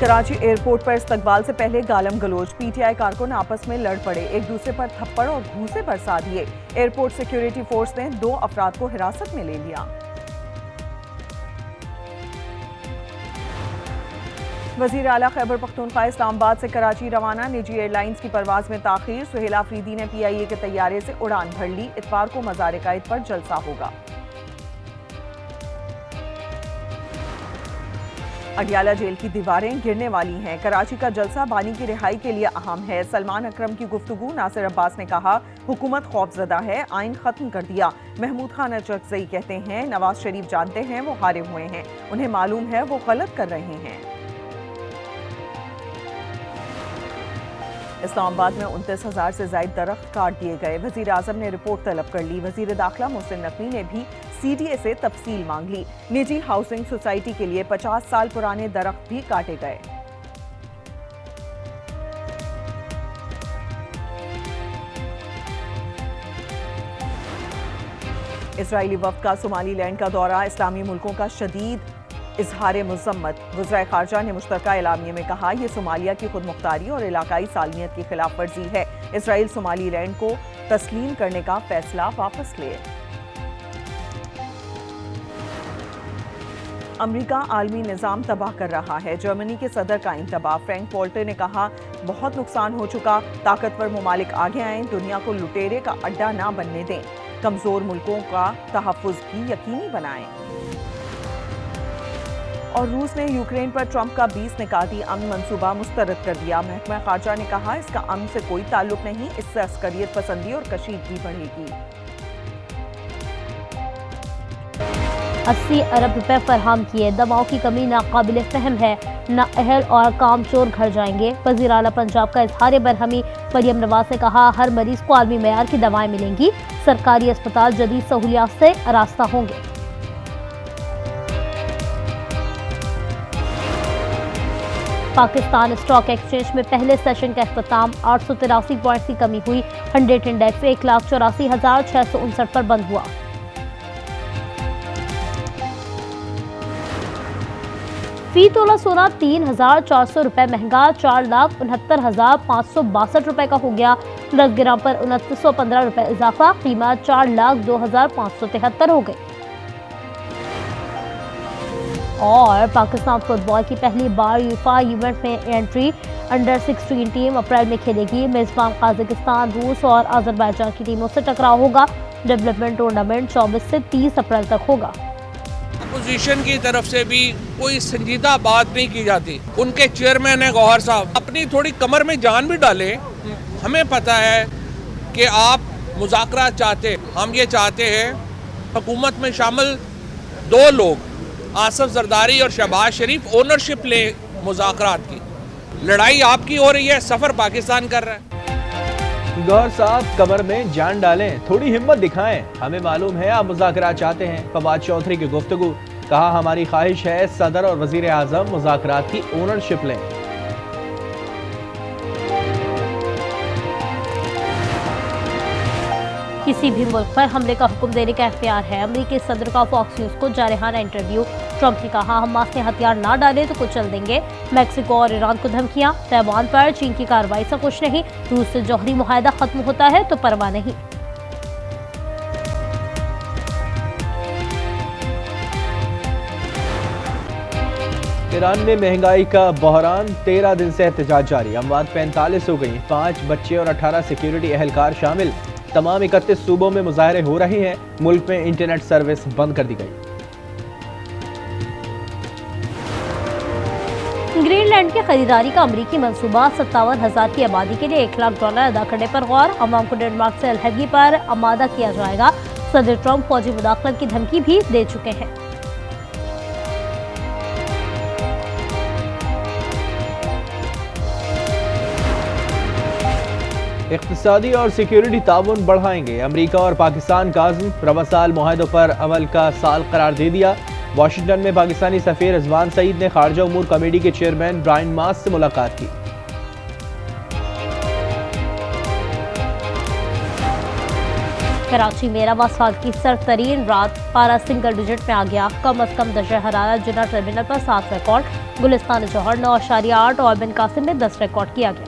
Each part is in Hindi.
कराची एयरपोर्ट पर इस्तकबाल से पहले गालम गलोच, पीटीआई कारकुन आपस में लड़ पड़े, एक दूसरे पर थप्पड़ और घूंसे बरसा दिए। एयरपोर्ट सिक्योरिटी फोर्स ने 2 अफराद को हिरासत में ले लिया। वजीर आला खैबर पख्तूनख्वा इस्लामाबाद से कराची रवाना, निजी एयरलाइंस की परवाज में ताखीर। सुहेल आफरीदी ने PIA के तैयारे से उड़ान भर ली। इतवार को मज़ार कायद पर जलसा होगा। अडियाला जेल की दीवारें गिरने वाली हैं। कराची का जलसा बानी की रिहाई के लिए अहम है। सलमान अकरम की गुफ्तगू, नासिर अब्बास ने कहा हुकूमत खौफजदा है, आइन खत्म कर दिया। महमूद खान अचरजई कहते हैं नवाज शरीफ जानते हैं वो हारे हुए हैं, उन्हें मालूम है वो गलत कर रहे हैं। इस्लामाबाद में 29,000 से ज्यादा दरख्त काट दिए गए। वजीर आजम ने रिपोर्ट तलब कर ली। वजीर दाखिला मोहसिन नकवी ने भी CDA से तफसील मांग ली। निजी हाउसिंग सोसाइटी के लिए 50 साल पुराने दरख्त भी काटे गए। इजरायली वफ्द का सोमालीलैंड का दौरा, इस्लामी मुल्कों का शदीद इजहार मुज़म्मत। वज़ीर ख़ारजा ने मुश्तरका एलामिये में कहा यह सोमालिया की खुद मुख्तारी और इलाकाई सालमियत की खिलाफ वर्जी है। इसराइल सोमालीलैंड को तस्लीम करने का फैसला वापस ले। अमरीका आलमी निज़ाम तबाह कर रहा है। जर्मनी के सदर का इंतबाह। फ्रैंक वॉल्टर ने कहा बहुत नुकसान हो चुका, ताकतवर मुमालिक आगे आएं, दुनिया को लुटेरे का अड्डा ना बनने दें, कमजोर मुल्कों का तहफ़्फ़ुज़ भी यकीनी बनाएं। और रूस ने यूक्रेन पर ट्रंप का 20 निकाती अमन मंसूबा मुस्तरद कर दिया। महकमा खारजा ने कहा इसका अमन से कोई ताल्लुक नहीं, इससे अस्करियत पसंदी और कशीदगी बढ़ेगी। 80 अरब रुपए फरहम किए, दवाओं की कमी नाकाबिल फहम है, नाअहल और कामचोर घर जाएंगे। वज़ीर आला पंजाब का इजहार बरहमी। मरियम नवाज ने कहा हर मरीज को आलमी मेयार की दवाएं मिलेंगी, सरकारी अस्पताल जदीद सहूलियात से आरास्ता होंगे। पाकिस्तान स्टॉक एक्सचेंज में पहले सेशन का अख्ताम, 883 पॉइंट की कमी हुई। 100 इंडेक्स 1,84,659 पर बंद हुआ। फी तोला सोना 3,400 रुपए महंगा, 4,69,562 रुपए का हो गया। 10 ग्राम पर 2915 रुपए इजाफा, कीमत 4,02,573 हो गई। और पाकिस्तान फुटबॉल की पहली बार यूफा इवेंट में एंट्री, अंडर 16 टीम अप्रैल में खेलेगी। मेजबान काजाकिस्तान, रूस और अजरबैजान की टीमों से टकराव होगा। डेवलपमेंट टूर्नामेंट 24 से 30 अप्रैल तक होगा। अपोजिशन की तरफ से भी कोई संजीदा बात नहीं की जाती। उनके चेयरमैन है गौहर साहब, अपनी थोड़ी कमर में जान भी डाले। हमें पता है कि आप मुज़ाकरात चाहते, हम ये चाहते हैं हुकूमत में शामिल 2 लोग आसिफ जरदारी और शहबाज शरीफ ओनरशिप ले मुज़ाकरात की। लड़ाई आपकी हो रही है, सफ़र पाकिस्तान कर रहा है। गौहर साहब कमर में जान डालें, थोड़ी हिम्मत दिखाएं, हमें मालूम है आप मुज़ाकरात चाहते हैं। फवाद चौधरी की गुफ्तगू, कहा हमारी ख्वाहिश है सदर और वजीर आजम मुज़ाकरात की ओनरशिप लें। किसी भी मुल्क पर हमले का हुक्म देने का इख्तियार है। अमेरिकी सदर का फॉक्स न्यूज को जारहाना इंटरव्यू। ट्रंप ने कहा हमास ने हथियार ना डाले तो कुचल देंगे। मैक्सिको और ईरान को धमकियां, ताइवान पर चीन की कार्रवाई से खुश नहीं। रूस से जौहरी मुआहदा खत्म होता है तो परवाह नहीं। ईरान में महंगाई का बहरान, 13 दिन से एहतजाज जारी। अमवात 45 हो गई, 5 बच्चे और 18 सिक्योरिटी एहलकार शामिल। तमाम 31 सूबों में मुजाहरे हो रहे हैं। मुल्क में इंटरनेट सर्विस बंद कर दी गई। ग्रीनलैंड की खरीदारी का अमरीकी मंसूबा, 57,000 की आबादी के लिए $1 लाख अदा करने पर गौर। अवाम को डेनमार्क से अलहदगी पर आमादा किया जाएगा। सदर ट्रंप फौजी मुदाखलत की धमकी भी दे चुके हैं। इक़्तिसादी और सिक्योरिटी ताउन बढ़ाएंगे। अमेरिका और पाकिस्तान का अज़्म, रवा साल मुआहदों पर अमल का साल करार दे दिया। वाशिंगटन में पाकिस्तानी सफ़ीर रिजवान सईद ने खारजा उमूर कमेटी के चेयरमैन ब्रायन मास से मुलाकात की। कराची में रवा साल की सर्द तरीन रात, पारा सिंगल डिजिट में आ गया। कम अज कम दर्जा हरारत जिना टर्मिनल पर 7 रिकॉर्ड। गुलिस्तान जौहर 9.8 और बिन कासिम में 10 रिकॉर्ड किया गया।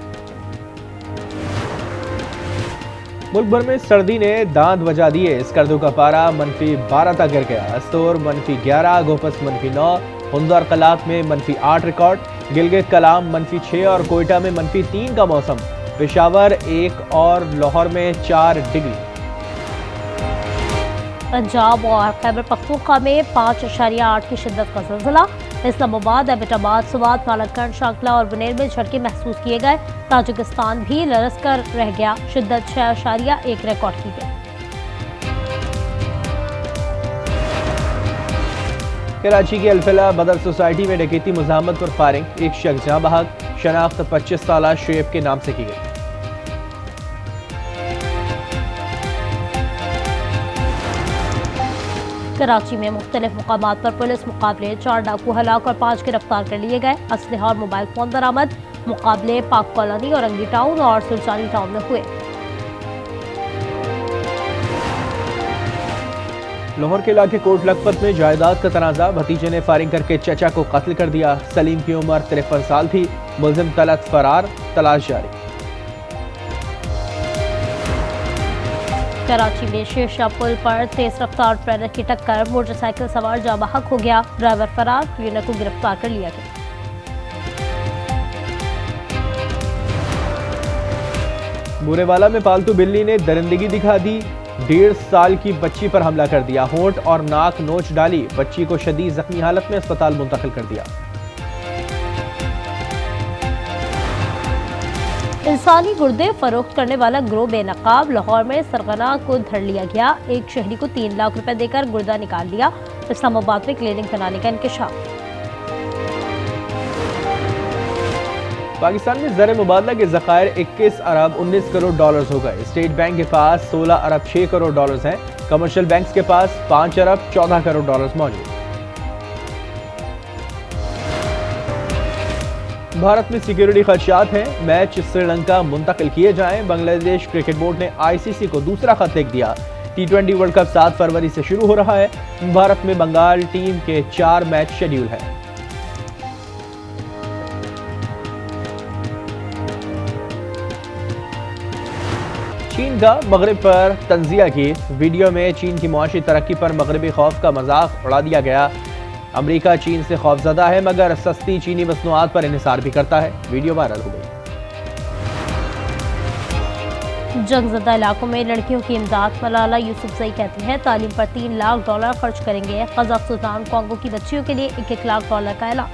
मुल्क भर में सर्दी ने दांत बजा दिए। स्कर्दू का पारा -12 तक गिर गया। अस्तोर -11, गोपस -9, हुंदर कलात में -8 रिकॉर्ड, गिलगित कलाम -6 और कोयटा में -3 का मौसम। पेशावर 1 और लाहौर में 4 डिग्री। पंजाब और खैबर पख्तूनख्वा में 5.8 की शिद्दत का ज़िलज़िला। इस्लामाबाद, एबटाबाद, सुवात, मालाकंड, शांकला और बुनेर में झटके महसूस किए गए। ताजिकिस्तान भी लरस कर रह गया। शिद्दत 6.1 रिकॉर्ड की गई। कराची की अल्फला बदर सोसाइटी में डकैती मुज़ाहमत पर फायरिंग। एक शख्स जहां बहक। शनाख्त 25 साला शुएब के नाम से की गई। कराची में मुख्तलिफ मुकामात पर पुलिस मुकाबले, 4 डाकू हलाक और 5 गिरफ्तार कर लिए गए। असलहा और मोबाइल फोन बरामद। मुकाबले पाक कॉलोनी, औरंगी टाउन और सुल्तानी टाउन में हुए। लाहौर के इलाके कोट लखपत में जायदाद का तनाजा। भतीजे ने फायरिंग करके चचा को कत्ल कर दिया। सलीम की उम्र 53 साल थी। मुलजिम तलत फरार, तलाश जारी। कराची में शीशा पुल पर तेज रफ्तार ट्रेलर की टक्कर, मोटरसाइकिल सवार जाँ बहक हो गया। ड्राइवर फरार, क्लीनर को गिरफ्तार कर लिया गया। बुरेवाला में पालतू बिल्ली ने दरिंदगी दिखा दी। 1.5 साल की बच्ची पर हमला कर दिया। होंठ और नाक नोच डाली। बच्ची को शदीद जख्मी हालत में अस्पताल मुंतकिल कर दिया। इंसानी गुर्दे फरोख्त करने वाला गिरोह बेनकाब। लाहौर में सरगना को धर लिया गया। एक शहरी को 3 लाख रुपए देकर गुर्दा निकाल लिया। इस्लामाबाद में क्लिनिक बनाने का इंकशाफ। पाकिस्तान में ज़र मुबादला के ज़खायर 21 अरब 19 करोड़ डॉलर्स हो गए। स्टेट बैंक के पास 16 अरब 6 करोड़ डॉलर्स हैं। कमर्शियल बैंक्स के पास 5 अरब 14 करोड़ डॉलर्स मौजूद। भारत में सिक्योरिटी खदशात हैं। मैच श्रीलंका मुंतकिल किए जाएं। बांग्लादेश क्रिकेट बोर्ड ने ICC को दूसरा खत लिख दिया। T20 वर्ल्ड कप 7 फरवरी से शुरू हो रहा है। भारत में बंगाल टीम के 4 मैच शेड्यूल है। चीन का मगरिब पर तंजिया की। वीडियो में चीन की मुआशी तरक्की पर मगरबी खौफ का मजाक उड़ा दिया गया। अमेरिका चीन से खौफजदा है मगर सस्ती चीनी मसनूआत पर इन्हिसार भी करता है। वीडियो वायरल हो गई। जंगज़दा इलाकों में लड़कियों की इमदाद। मलाला यूसुफजई कहती हैं तालीम पर $3 लाख खर्च करेंगे। कजाकिस्तान कॉन्गो की बच्चियों के लिए $1 लाख का ऐलान।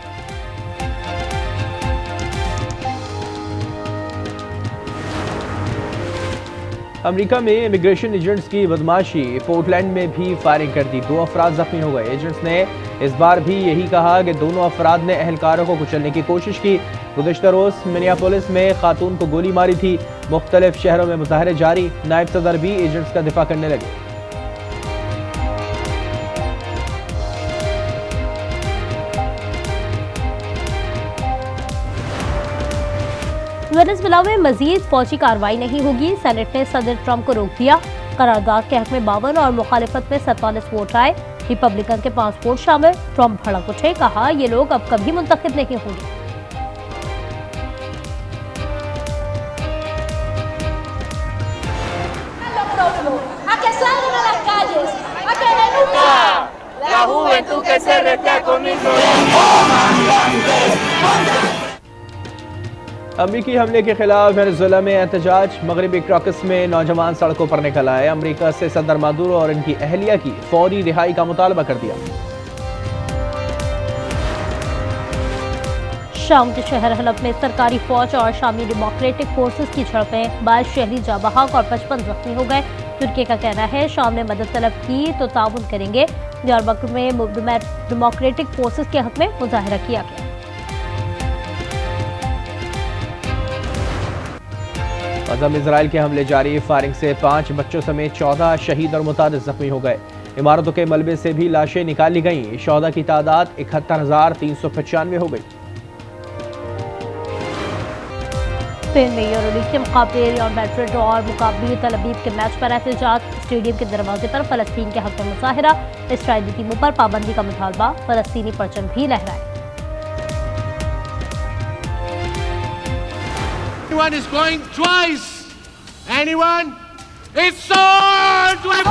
अमेरिका में इमिग्रेशन एजेंट्स की बदमाशी। पोर्टलैंड में भी फायरिंग कर दी। 2 अफराद जख्मी हो गए। एजेंट्स ने इस बार भी यही कहा कि दोनों अफराद ने एहलकारों को कुचलने की कोशिश की। गुज़िश्ता रोज़ मिनियापोलिस में खातून को गोली मारी थी। मुख्तलिफ शहरों में मुजाहरे जारी। नायब सदर भी एजेंट्स का दिफा करने लगे। वेनेजुएला में मजीद फौजी कार्रवाई नहीं होगी। सेनेट ने सदर ट्रंप को रोक दिया। करारदाद के हक में 52 और मुखालिफत में 47 वोट आए। रिपब्लिकन के 5 वोट शामिल। ट्रंप भड़क उठे, कहा ये लोग अब कभी मुंतखब नहीं होंगे। अमरीकी हमले के खिलाफ वेनेजुएला में एहतजाज। मगरबी क्राकस में नौजवान सड़कों पर निकल आए। अमरीका से सदर मादुरो और इनकी अहलिया की फौरी रिहाई का मुतालबा कर दिया। शाम के शहर हलब में सरकारी फौज और शामी डेमोक्रेटिक फोर्सेस की झड़पें। 22 शहरी जाँ बहक और 55 जख्मी हो गए। तुर्की का कहना है शाम ने मदद तलब की तो ताउन करेंगे। दियारबकर में डेमोक्रेटिक फोर्सेस के हक में मुजाहरा किया गया। गज़ा में इजराइल के हमले जारी। फायरिंग से 5 बच्चों समेत 14 शहीद और मुतादिद जख्मी हो गए। इमारतों के मलबे से भी लाशें निकाली गईं। शोहदा की तादाद 71,395 हो गई। स्पेन में यूरोलीग के मुकाबले रियल मैड्रिड और मुकाबले तल अवीव के मैच पर एहतजाज। स्टेडियम के दरवाजे पर फलस्तीन के हक में मुजाहरा। इसराइली टीमों पर पाबंदी का मुतालबा। फलस्तीनी परचम भी लहराए। Anyone is going twice. Anyone? It's swords with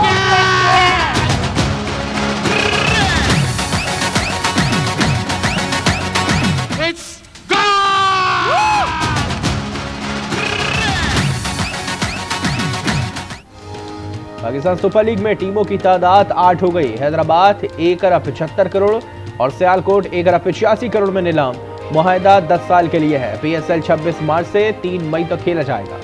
It's gone! Pakistan super league में टीमों की तादाद 8 हो गई। हैदराबाद 1 अरब 75 करोड़ और सियालकोट 1 अरब 85 करोड़ में नीलाम। मुआहदा 10 साल के लिए है। PSL 26 मार्च से 3 मई तक खेला जाएगा।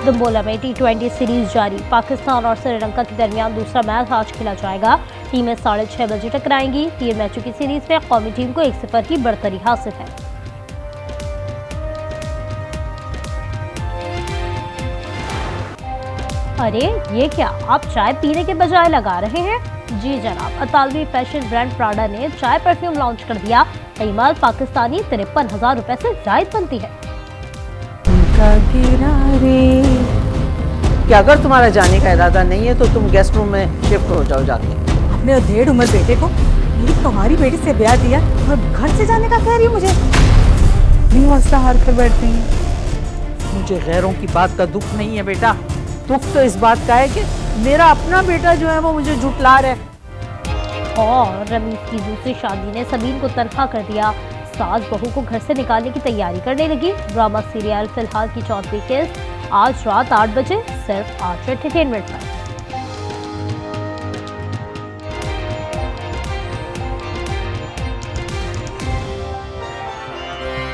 दुम्बोला में T20 सीरीज जारी। पाकिस्तान और श्रीलंका के दरमियान दूसरा मैच आज खेला जाएगा। टीमें 6:30 बजे टकराएंगी। 3 मैचों की सीरीज में कौमी टीम को 1-0 की बढ़तरी हासिल है। अरे ये क्या, आप चाय पीने के बजाय लगा रहे हैं? जी जनाब, अतालवी फैशन ब्रांड प्राडा ने चाय परफ्यूम लॉन्च कर दिया। कीमत पाकिस्तानी 53,000 रुपए से जायद बनती है। कि अगर तुम्हारा जाने का इरादा नहीं है तो तुम गेस्ट रूम में शिफ्ट हो जाओ जाके। अपने अधेड़ उम्र बेटे को मेरी तुम्हारी बेटी से ब्याह दिया और घर से जाने का कह रही हो मुझे? नहीं हौसला हार कर बैठ गई। मुझे गैरों की बात का दुख नहीं है बेटा, दुख तो इस बात का है कि मेरा अपना बेटा जो है वो मुझे झुठला रहा है। और रमीज की दूसरी शादी ने सबीन को तनखा कर दिया। सास बहू को घर से निकालने की तैयारी करने लगी। ड्रामा सीरियल फिलहाल की 4वीं किस्त आज रात 8 बजे सिर्फ आज एंटरटेनमेंट पर।